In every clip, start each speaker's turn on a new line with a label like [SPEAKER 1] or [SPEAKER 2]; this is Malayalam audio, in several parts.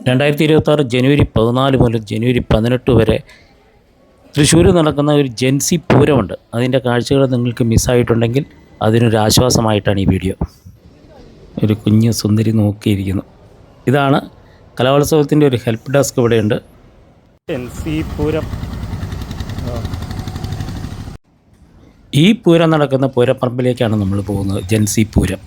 [SPEAKER 1] 2026 ജനുവരി 14 മുതൽ ജനുവരി 18 വരെ തൃശ്ശൂർ നടക്കുന്ന ഒരു ജെൻസി പൂരമുണ്ട്. അതിൻ്റെ കാഴ്ചകൾ നിങ്ങൾക്ക് മിസ്സായിട്ടുണ്ടെങ്കിൽ അതിനൊരാശ്വാസമായിട്ടാണ് ഈ വീഡിയോ. ഒരു കുഞ്ഞു സുന്ദരി നോക്കിയിരിക്കുന്നു. ഇതാണ് കലോത്സവത്തിൻ്റെ ഒരു ഹെൽപ്പ് ഡെസ്ക് ഇവിടെയുണ്ട്. ജെൻസി പൂരം. ഈ പൂരം നടക്കുന്ന പൂരപ്പറമ്പിലേക്കാണ് നമ്മൾ പോകുന്നത്. ജെൻസി പൂരം.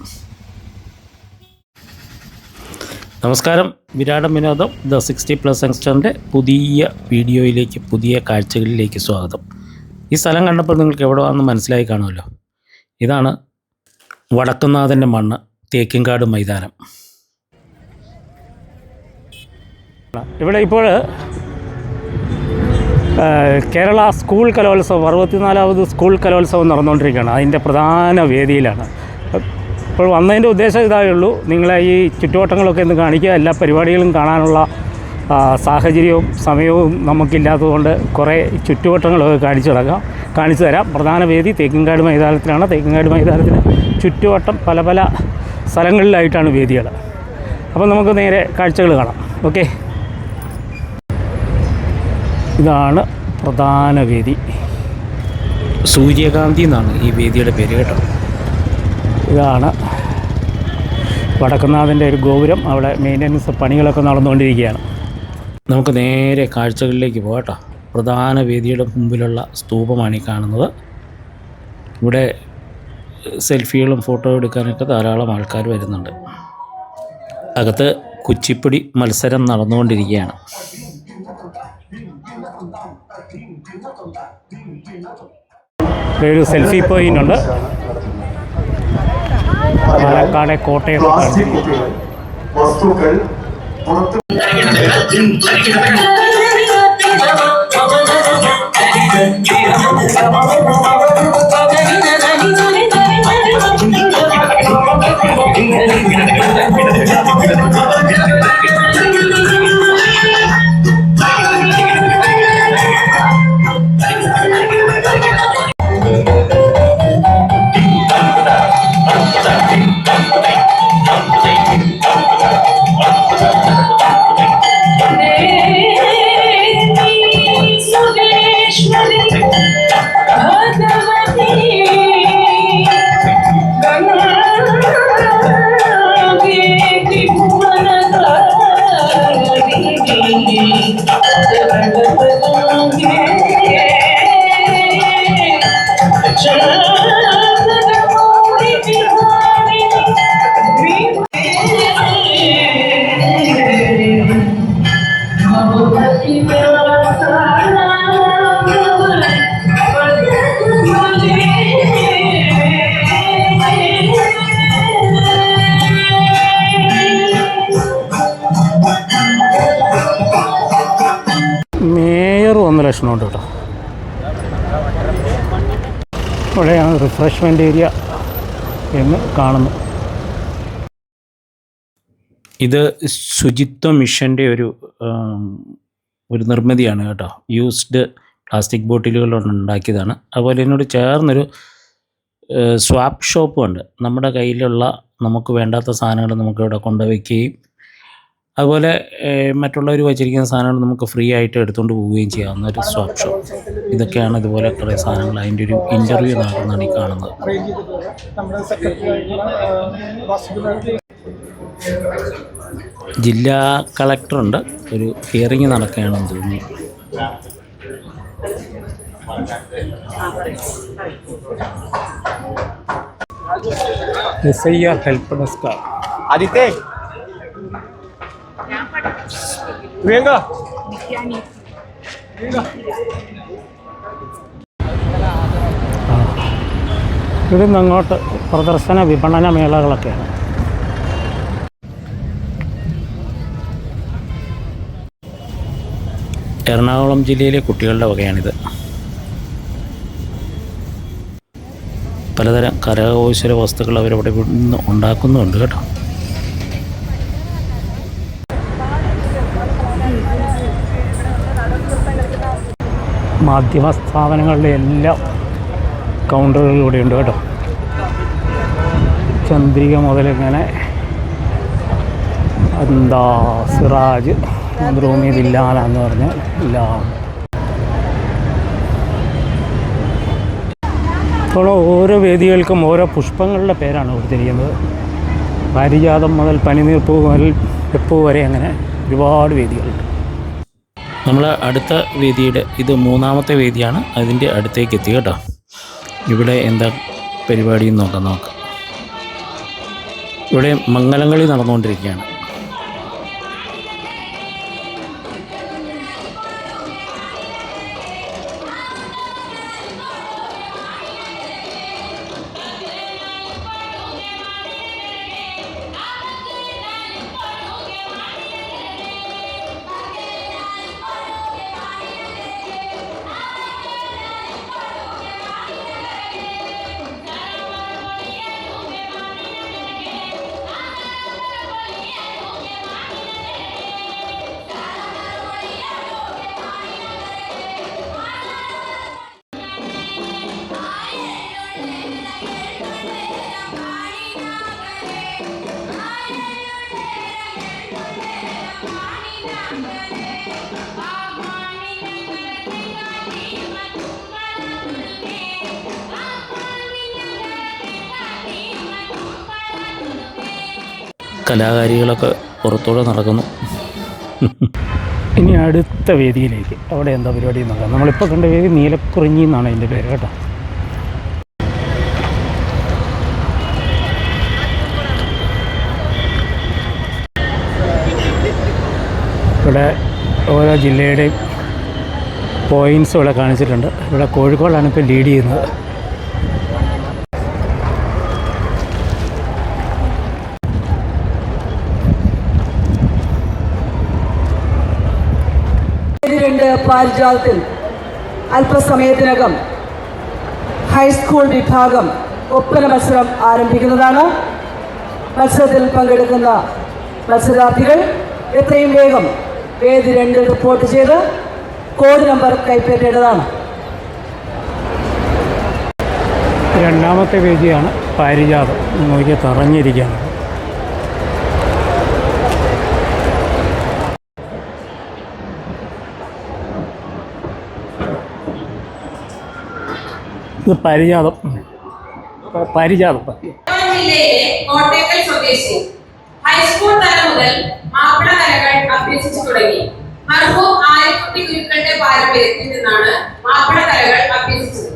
[SPEAKER 1] നമസ്കാരം, വിരാടം വിനോദം ദ 60+ യങ്സ്റ്ററിൻ്റെ പുതിയ വീഡിയോയിലേക്ക്, പുതിയ കാഴ്ചകളിലേക്ക് സ്വാഗതം. ഈ സ്ഥലം കണ്ടപ്പോൾ നിങ്ങൾക്ക് എവിടെ വന്ന് മനസ്സിലായി കാണുമല്ലോ. ഇതാണ് വടക്കുന്നാഥൻ്റെ മണ്ണ്, തേക്കിൻകാട് മൈതാനം. ഇവിടെ ഇപ്പോൾ കേരള സ്കൂൾ കലോത്സവം 64ാമത് സ്കൂൾ കലോത്സവം നടന്നുകൊണ്ടിരിക്കുകയാണ്. അതിൻ്റെ പ്രധാന വേദിയിലാണ്. ഇപ്പോൾ വന്നതിൻ്റെ ഉദ്ദേശം ഇതായേ ഉള്ളൂ, നിങ്ങളെ ഈ ചുറ്റുവട്ടങ്ങളൊക്കെ ഒന്ന് കാണിക്കുക. എല്ലാ പരിപാടികളും കാണാനുള്ള സാഹചര്യവും സമയവും നമുക്കില്ലാത്തതുകൊണ്ട് കുറേ ചുറ്റുവട്ടങ്ങളൊക്കെ കാണിച്ചു തരാം. പ്രധാന വേദി തേക്കിൻകാട് മൈതാനത്തിലാണ്. തേക്കിൻകാട് മൈതാനത്തിന് ചുറ്റുവട്ടം പല പല സ്ഥലങ്ങളിലായിട്ടാണ് വേദികൾ. അപ്പോൾ നമുക്ക് നേരെ കാഴ്ചകൾ കാണാം. ഓക്കെ, ഇതാണ് പ്രധാന വേദി. സൂര്യകാന്തി എന്നാണ് ഈ വേദിയുടെ പേര് കേട്ടോ. ഇതാണ് വടക്കുന്നാഥൻ്റെ ഒരു ഗോപുരം. അവിടെ മെയിൻ്റനൻസ് പണികളൊക്കെ നടന്നുകൊണ്ടിരിക്കുകയാണ്. നമുക്ക് നേരെ കാഴ്ചകളിലേക്ക് പോകട്ടോ. പ്രധാന വേദിയുടെ മുമ്പിലുള്ള സ്തൂപമാണ് ഈ കാണുന്നത്. ഇവിടെ സെൽഫികളും ഫോട്ടോ എടുക്കാനൊക്കെ ധാരാളം ആൾക്കാർ വരുന്നുണ്ട്. അകത്ത് കുച്ചിപ്പുടി മത്സരം നടന്നുകൊണ്ടിരിക്കുകയാണ്. ഒരു സെൽഫി പോയിൻ്റ് ഉണ്ട്. പാലക്കാട് കോട്ടയം വസ്തുക്കൾ ലക്ഷണമുണ്ട് കേട്ടോ. ഇവിടെയാണ് റിഫ്രഷ്മെൻ്റ് ഏരിയ എന്ന് കാണുന്നു. ഇത് ശുചിത്വ മിഷൻ്റെ ഒരു നിർമ്മിതിയാണ് കേട്ടോ. യൂസ്ഡ് പ്ലാസ്റ്റിക് ബോട്ടിലുകൾ ഉണ്ടാക്കിയതാണ്. അതുപോലെ ഇതിനോട് ചേർന്നൊരു സ്വാപ്പ് ഷോപ്പും ഉണ്ട്. നമ്മുടെ കയ്യിലുള്ള നമുക്ക് വേണ്ടാത്ത സാധനങ്ങൾ നമുക്കിവിടെ കൊണ്ടുവയ്ക്കുകയും അതുപോലെ മറ്റുള്ളവർ വച്ചിരിക്കുന്ന സാധനങ്ങൾ നമുക്ക് ഫ്രീ ആയിട്ട് എടുത്തുകൊണ്ട് പോവുകയും ചെയ്യാവുന്ന ഒരു സ്വാപ്പ് ഷോപ്പ്. ഇതൊക്കെയാണ് ഇതുപോലെ കുറേ സാധനങ്ങൾ. അതിൻ്റെ ഒരു ഇൻ്റർവ്യൂ നടക്കുന്നതാണ് ഈ കാണുന്നത്. ജില്ലാ കളക്ടറുണ്ട്, ഒരു ഹിയറിംഗ് നടക്കുകയാണെന്ന് തോന്നുന്നു. SIR help desk.
[SPEAKER 2] ആദിത്യ
[SPEAKER 1] ഇവിടുന്ന് അങ്ങോട്ട് പ്രദർശന വിപണന മേളകളൊക്കെയാണ്. എറണാകുളം ജില്ലയിലെ കുട്ടികളുടെ വകയാണിത്. പലതരം കരകൗശല വസ്തുക്കൾ അവരവിടെ നിന്ന് ഉണ്ടാക്കുന്നുണ്ട് കേട്ടോ. മാധ്യമ സ്ഥാപനങ്ങളുടെ എല്ലാം കൗണ്ടറുകളിലൂടെയുണ്ട് കേട്ടോ. ചന്ദ്രിക മുതലിങ്ങനെ എന്താ സിറാജ് ദ്രോമി ദില്ലാന എന്ന് പറഞ്ഞ എല്ലാം. ഇപ്പോൾ ഓരോ വേദികൾക്കും ഓരോ പുഷ്പങ്ങളുടെ പേരാണ് കൊടുത്തിരിക്കുന്നത്. പാരിജാതം മുതൽ പനിനീർപ്പൂ മുതൽ എപ്പൂ വരെ അങ്ങനെ ഒരുപാട് വേദികളുണ്ട്.
[SPEAKER 2] നമ്മൾ അടുത്ത വേദിയുടെ ഇത് 3ാമത്തെ വേദിയാണ്. അതിൻ്റെ അടുത്തേക്ക് എത്തി കേട്ടോ. ഇവിടെ എന്താ പരിപാടി നോക്കാം. ഇവിടെ മംഗലംകളി നടന്നുകൊണ്ടിരിക്കുകയാണ്. കലാകാരികളൊക്കെ പുറത്തോടെ നടക്കുന്നു.
[SPEAKER 1] ഇനി അടുത്ത വേദിയിലേക്ക്, അവിടെ എന്താ പരിപാടി നോക്കാം. നമ്മളിപ്പോൾ കണ്ട വേദി നീലക്കുറിഞ്ഞി എന്നാണ് അതിൻ്റെ പേര് കേട്ടോ. ഇവിടെ ഓരോ ജില്ലയുടെയും പോയിൻറ്റ്സ് ഇവിടെ കാണിച്ചിട്ടുണ്ട്. ഇവിടെ കോഴിക്കോടാണ് ഇപ്പോൾ ലീഡ് ചെയ്യുന്നത്.
[SPEAKER 3] പാരിജാതത്തിൽ അല്പസമയത്തിനകം ഹൈസ്കൂൾ വിഭാഗം ഒപ്പന മത്സരം ആരംഭിക്കുന്നതാണ്. മത്സരത്തിൽ പങ്കെടുക്കുന്ന മത്സരാർത്ഥികൾ എത്രയും വേഗം വേദി 2 റിപ്പോർട്ട് ചെയ്ത് കോഡ് നമ്പർ കൈപ്പറ്റേണ്ടതാണ്.
[SPEAKER 1] 2ാമത്തെ വേദിയാണ് പാരിജാതം. നോക്കി തറഞ്ഞിരിക്കുകയാണ്. ഇത് പാരിജാതം.
[SPEAKER 4] ജില്ലയിലെ കോട്ടയ്ക്കൽ സ്വദേശി ഹൈസ്കൂൾ തലം മുതൽ മാപ്പിള കലകൾ അഭ്യസിച്ചു തുടങ്ങി. മർഹൂം ആര്യക്കുട്ടി ഗുരുക്കളുടെ പാരമ്പര്യത്തിൽ നിന്നാണ് മാപ്പിള കലകൾ അഭ്യസിച്ചത്.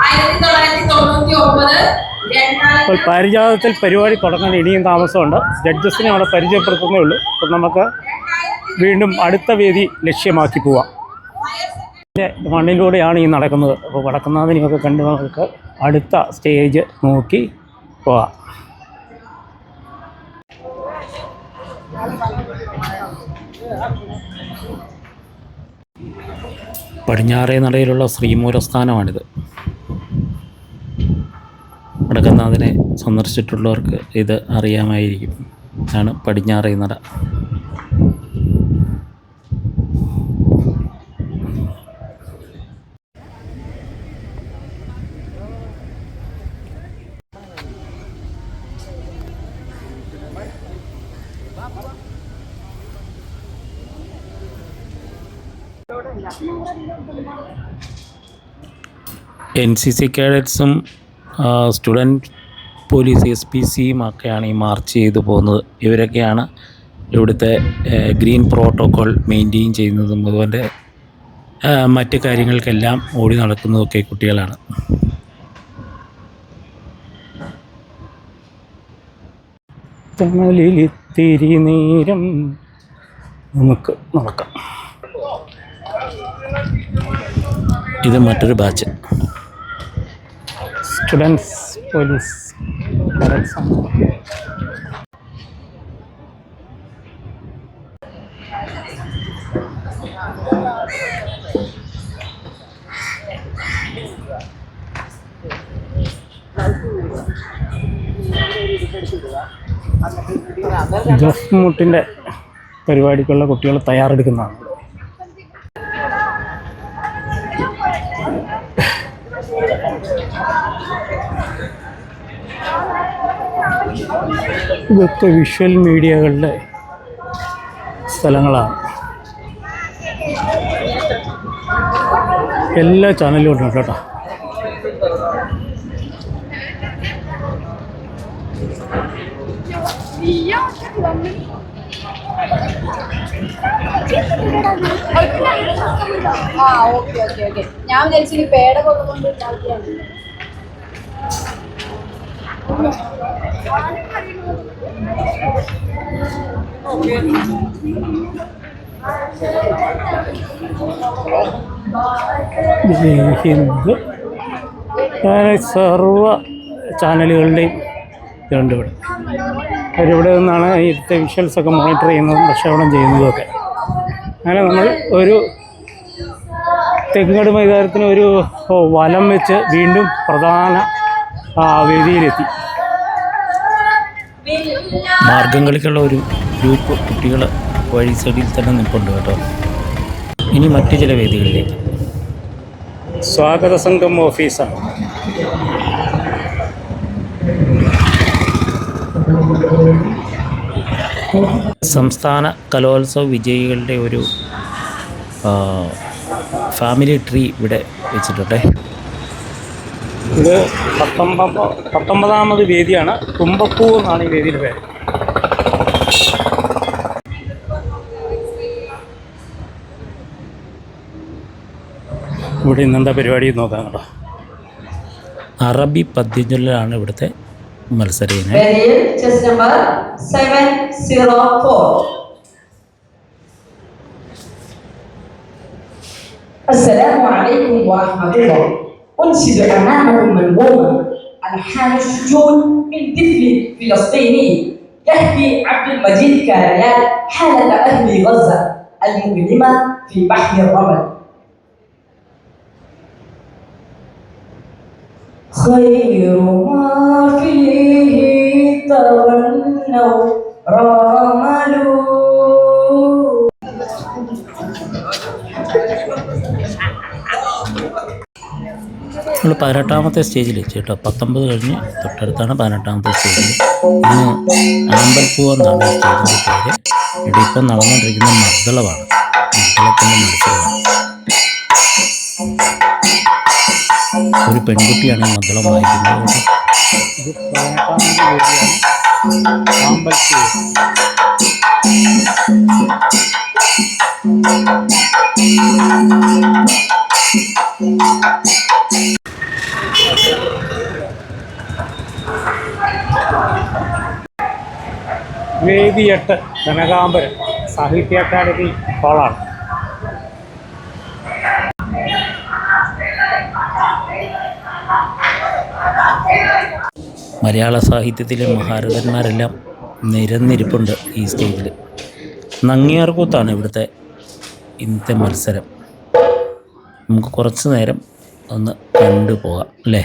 [SPEAKER 4] 1999
[SPEAKER 1] ഇപ്പോൾ പാരിജാതത്തിൽ പരിപാടി തുടങ്ങാൻ ഇനിയും താമസമുണ്ട്. ജഡ്ജസിനെ അവിടെ പരിചയപ്പെടുത്തുന്നേ ഉള്ളൂ. അപ്പോൾ നമുക്ക് വീണ്ടും അടുത്ത വേദി ലക്ഷ്യമാക്കി പോവാം. മണ്ണിലൂടെയാണ് ഈ നടക്കുന്നത്. അപ്പോൾ വടക്കുന്നാഥനെയൊക്കെ കണ്ട് നമുക്ക് അടുത്ത സ്റ്റേജ് നോക്കി പോവാം.
[SPEAKER 2] പടിഞ്ഞാറേ നടയിലുള്ള ശ്രീമൂലസ്ഥാനമാണിത്. വടക്കുന്നാഥനെ സന്ദർശിച്ചിട്ടുള്ളവർക്ക് ഇത് അറിയാമായിരിക്കും. ഇതാണ് പടിഞ്ഞാറേ നട. NCC കേഡറ്റ്സും സ്റ്റുഡൻറ്റ് പോലീസ് SPCയും ഒക്കെയാണ് ഈ മാർച്ച് ചെയ്തു പോകുന്നത്. ഇവരൊക്കെയാണ് ഇവിടുത്തെ ഗ്രീൻ പ്രോട്ടോക്കോൾ മെയിൻറ്റെയിൻ ചെയ്യുന്നതും അതുപോലെ മറ്റ് കാര്യങ്ങൾക്കെല്ലാം ഓടി നടക്കുന്നതൊക്കെ കുട്ടികളാണ്.
[SPEAKER 1] തണലിലിത്തിരി നേരം നമുക്ക് നടക്കാം.
[SPEAKER 2] ഇത് മറ്റൊരു ബാച്ച്
[SPEAKER 1] സ്റ്റുഡൻസ് പോലീസ് കേഡറ്റ്സ് ആണ്. ദഫ് മുട്ടിൻ്റെ പരിപാടിക്കുള്ള കുട്ടികൾ തയ്യാറെടുക്കുന്നതാണ്. ഇതൊക്കെ വിഷ്വൽ മീഡിയകളുടെ സ്ഥലങ്ങളാണ്. എല്ലാ ചാനലും ഉണ്ട് കേട്ടോ.
[SPEAKER 5] ഓക്കെ ഞാൻ വിചാരിച്ചു പേട കൊണ്ടുകൊണ്ട്
[SPEAKER 1] ഹിന്ദു അങ്ങനെ സർവ ചാനലുകളുടെയും ഇതുണ്ട് ഇവിടെ. അവരിവിടെ നിന്നാണ് ഇവിടുത്തെ വിഷ്വൽസൊക്കെ മോണിറ്റർ ചെയ്യുന്നതും പ്രക്ഷേപണം ചെയ്യുന്നതുമൊക്കെ. അങ്ങനെ നമ്മൾ ഒരു തെങ്ങട് മൈതാനത്തിന് ഒരു വലം വെച്ച് വീണ്ടും പ്രധാന വേദിയിലെത്തി.
[SPEAKER 2] മാർഗം കളിക്കുള്ള ഒരു ഗ്രൂപ്പ് കുട്ടികൾ വഴി സൈഡിൽ തന്നെ നിൽപ്പുണ്ട് കേട്ടോ. ഇനി മറ്റു ചില വേദികളിലേക്ക്.
[SPEAKER 1] സ്വാഗത സംഘം ഓഫീസാണ്.
[SPEAKER 2] സംസ്ഥാന കലോത്സവ വിജയികളുടെ ഒരു ഫാമിലി ട്രീ ഇവിടെ വെച്ചിട്ടുണ്ട്.
[SPEAKER 1] ഇത് 19ാമത് വേദിയാണ്. തുമ്പപ്പൂ എന്നാണ് ഈ വേദിയുടെ പേര്. ഇവിടെ ഇന്നെന്താ പരിപാടി നോക്കാം കേട്ടോ.
[SPEAKER 2] അറബി പദ്യചൊല്ലാണ് ഇവിടുത്തെ മത്സരം.
[SPEAKER 3] Chess number 704. السلام عليكم ورحمة الله. أنشد أمامكم منظومة ألحان الشجون من طفل فلسطيني يحكي عبد المجيد كريان حالة أهل غزة المؤلمة في بحر الرمل. خير ما فيه تغنوا رملوا.
[SPEAKER 2] നമ്മൾ 18ാമത്തെ സ്റ്റേജിൽ വെച്ച് കേട്ടോ. 19 കഴിഞ്ഞ് തൊട്ടടുത്താണ് 18ാമത്തെ സ്റ്റേജിൽ. ഇന്ന് ആമ്പൽപ്പൂ എന്നാണ് സ്റ്റേജിൻ്റെ പേര്. ഇവിടെ ഇപ്പം നടന്നുകൊണ്ടിരിക്കുന്ന മദ്ദളമാണ്. മദ്ദളത്തിൻ്റെ മത്സരമാണ്. ഒരു പെൺകുട്ടിയാണ് ഈ മദ്ദളം വായിക്കുന്നത്.
[SPEAKER 1] ഇത് 18ാമത് വേദിയാണ്. ആമ്പൽപ്പൂ. വേദി 8 കനകാംബരം സാഹിത്യ അക്കാദമി ഹാളാണ്.
[SPEAKER 2] മലയാള സാഹിത്യത്തിലെ മഹാരഥന്മാരെല്ലാം നിരന്നിരിപ്പുണ്ട് ഈ സ്റ്റേജിൽ. നങ്ങിയാർകൂത്താണ് ഇവിടുത്തെ ഇന്നത്തെ മത്സരം. നമുക്ക് കുറച്ച് നേരം ഒന്ന് കണ്ടുപോകാം അല്ലേ.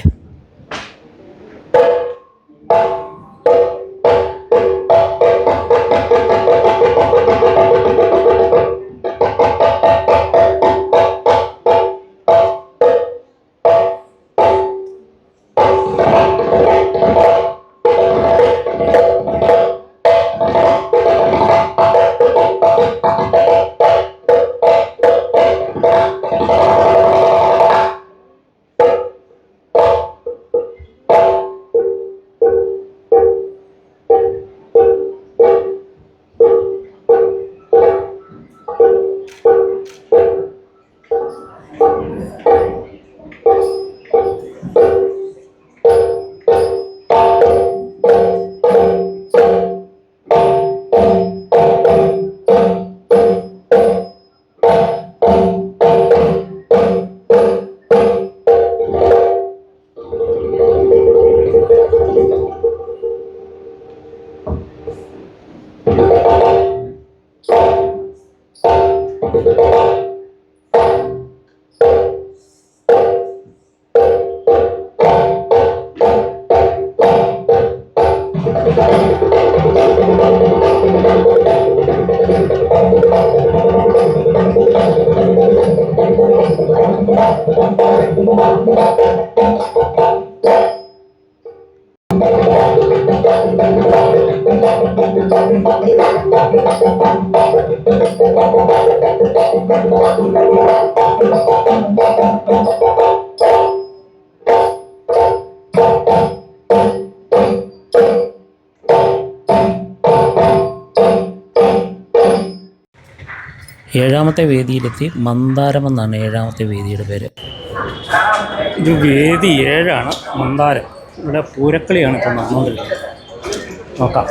[SPEAKER 2] ഏഴാമത്തെ വേദിയിലെത്തി. മന്ദാരം എന്നാണ് ഏഴാമത്തെ വേദിയുടെ പേര്.
[SPEAKER 1] ഇത് വേദി 7 മന്ദാരം. ഇവിടെ പൂരക്കളിയാണ് ഇപ്പം നടന്നുകൊണ്ടിരിക്കുന്നത്. നോക്കാം.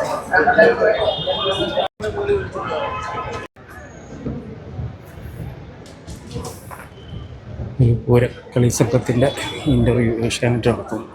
[SPEAKER 1] ഈ പൂരക്കളി സംഘത്തിൻ്റെ ഇൻ്റർവ്യൂ ഏഷ്യാനെറ്റ് നടത്തുന്നു.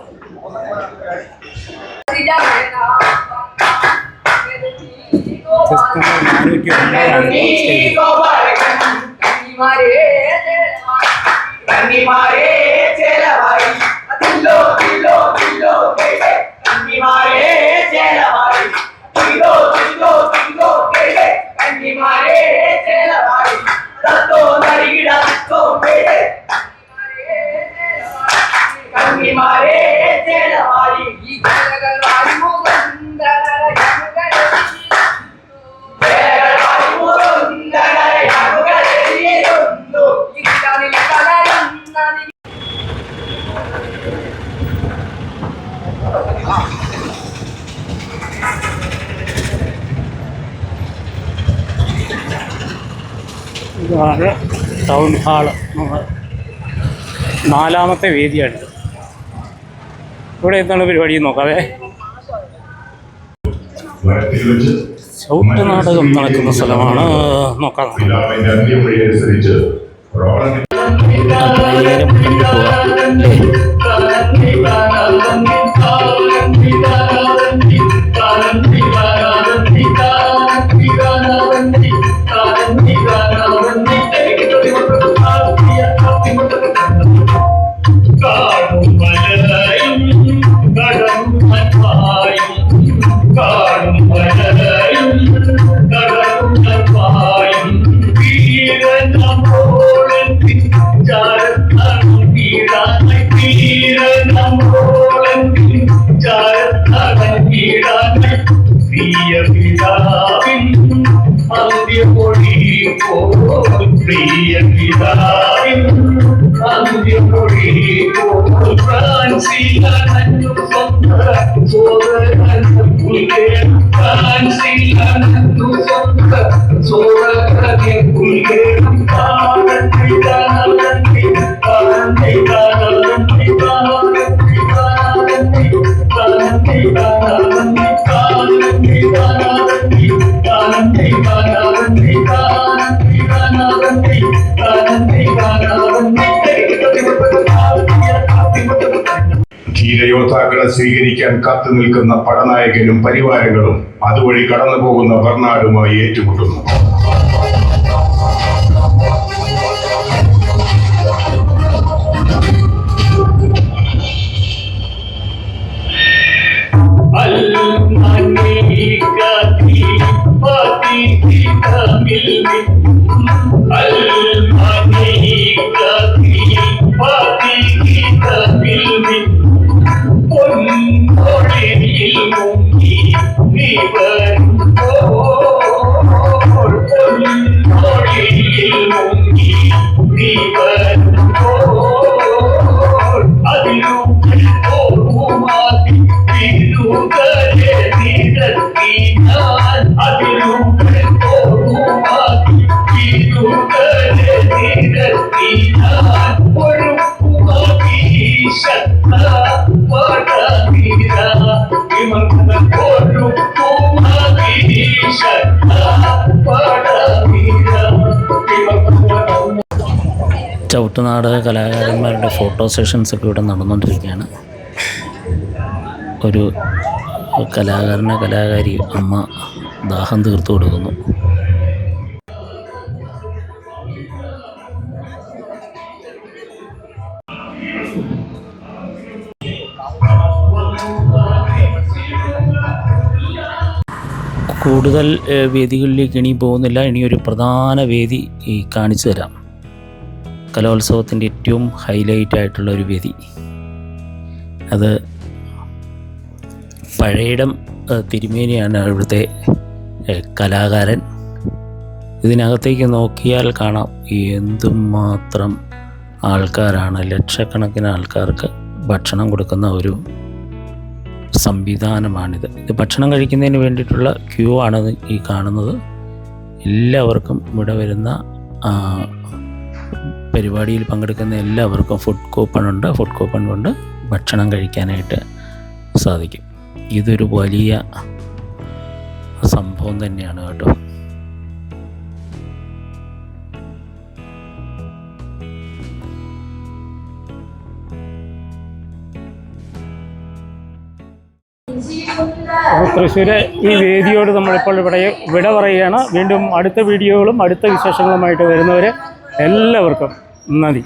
[SPEAKER 1] ഇതാണ് ടൗൺ ഹാള്. 4ാമത്തെ വേദിയാണിത്. ഇവിടെ എന്താണ് പരിപാടി നോക്കാവേ. ചവിട്ട് നാടകം നടക്കുന്ന സ്ഥലമാണ്. നോക്കാം.
[SPEAKER 6] ധീരയോദ്ധാക്കളെ സ്വീകരിക്കാൻ കാത്തു നിൽക്കുന്ന പടനായകനും പരിവാരങ്ങളും അതുവഴി കടന്നു പോകുന്ന ബർണാഡുമായി ഏറ്റുമുട്ടുന്നു.
[SPEAKER 2] ചവിട്ടുനാടക കലാകാരന്മാരുടെ ഫോട്ടോ സെഷൻസൊക്കെ ഇവിടെ നടന്നുകൊണ്ടിരിക്കുകയാണ്. ഒരു കലാകാരി അമ്മ ദാഹം തീർത്തു കൊടുക്കുന്നു. കൂടുതൽ വേദികളിലേക്ക് ഇനി പോകുന്നില്ല. ഇനിയൊരു പ്രധാന വേദി കാണിച്ചു തരാം. കലോത്സവത്തിൻ്റെ ഏറ്റവും ഹൈലൈറ്റ് ആയിട്ടുള്ള ഒരു വേദി. അത് പഴയിടം തിരുമേനിയാണ് ഇവിടുത്തെ കലാകാരൻ. ഇതിനകത്തേക്ക് നോക്കിയാൽ കാണാം എന്തുമാത്രം ആൾക്കാരാണ്. ലക്ഷക്കണക്കിന് ആൾക്കാർക്ക് ഭക്ഷണം കൊടുക്കുന്ന ഒരു സംവിധാനമാണിത്. ഇത് ഭക്ഷണം കഴിക്കുന്നതിന് വേണ്ടിയിട്ടുള്ള ക്യൂ ആണ് ഈ കാണുന്നത്. എല്ലാവർക്കും ഇവിടെ വരുന്ന പരിപാടിയിൽ പങ്കെടുക്കുന്ന എല്ലാവർക്കും ഫുഡ് കൂപ്പൺ ഉണ്ട്. ഫുഡ് കൂപ്പൺ കൊണ്ട് ഭക്ഷണം കഴിക്കാനായിട്ട് സാധിക്കും. ഇതൊരു വലിയ സംഭവം തന്നെയാണ് കേട്ടോ.
[SPEAKER 1] തൃശ്ശൂർ ഈ വേദിയോട് നമ്മളിപ്പോൾ ഇവിടെ വിട പറയുകയാണ്. വീണ്ടും അടുത്ത വീഡിയോകളും അടുത്ത വിശേഷങ്ങളുമായിട്ട് വരുന്നവരെ എല്ലാവർക്കും നന്ദി.